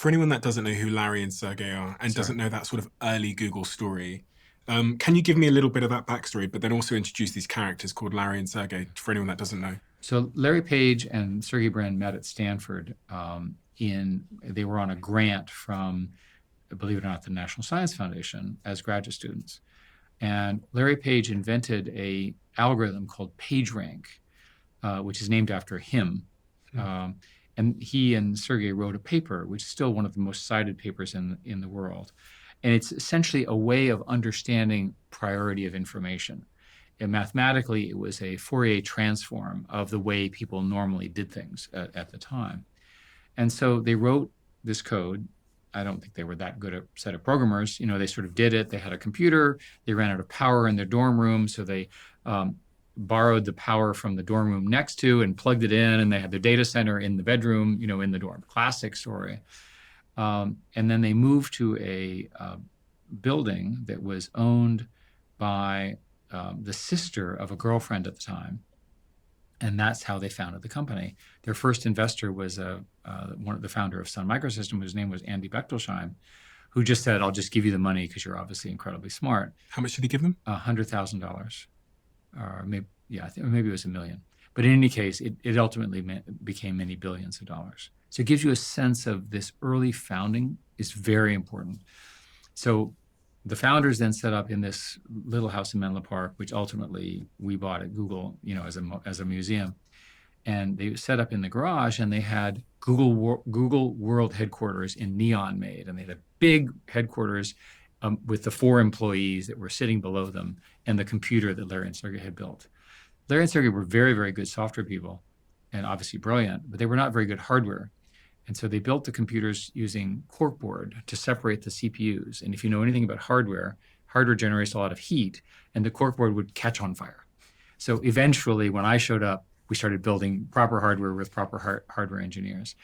For anyone that doesn't know who Larry and Sergey are and Sure. doesn't know that sort of early Google story, can you give me a little bit of that backstory, but then also introduce these characters called Larry and Sergey for anyone that doesn't know? So Larry Page and Sergey Brin met at Stanford. They were on a grant from, believe it or not, the National Science Foundation as graduate students. And Larry Page invented a algorithm called PageRank, which is named after him. Hmm. Um, and he and Sergey wrote a paper, which is still one of the most cited papers in the world. And it's essentially a way of understanding priority of information. And mathematically, it was a Fourier transform of the way people normally did things at the time. And so they wrote this code. I don't think they were that good a set of programmers. They sort of did it. They had a computer. They ran out of power in their dorm room, so they borrowed the power from the dorm room next to and plugged it in, and they had their data center in the bedroom, in the dorm. Classic story. And then they moved to a building that was owned by the sister of a girlfriend at the time. And that's how they founded the company. Their first investor was one of the founder of Sun Microsystem, whose name was Andy Bechtolsheim, who just said, "I'll just give you the money because you're obviously incredibly smart." How much did he give them? $100,000, or maybe I think maybe it was $1 million. But in any case, it ultimately became many billions of dollars. So it gives you a sense of this early founding is very important. So the founders then set up in this little house in Menlo Park, which ultimately we bought at Google, as a museum. And they set up in the garage, and they had Google World headquarters in neon made, and they had a big headquarters with the 4 employees that were sitting below them and the computer that Larry and Sergey had built. Larry and Sergey were very, very good software people and obviously brilliant, but they were not very good hardware. And so they built the computers using corkboard to separate the CPUs. And if you know anything about hardware generates a lot of heat, and the corkboard would catch on fire. So eventually, when I showed up, we started building proper hardware with proper hardware engineers.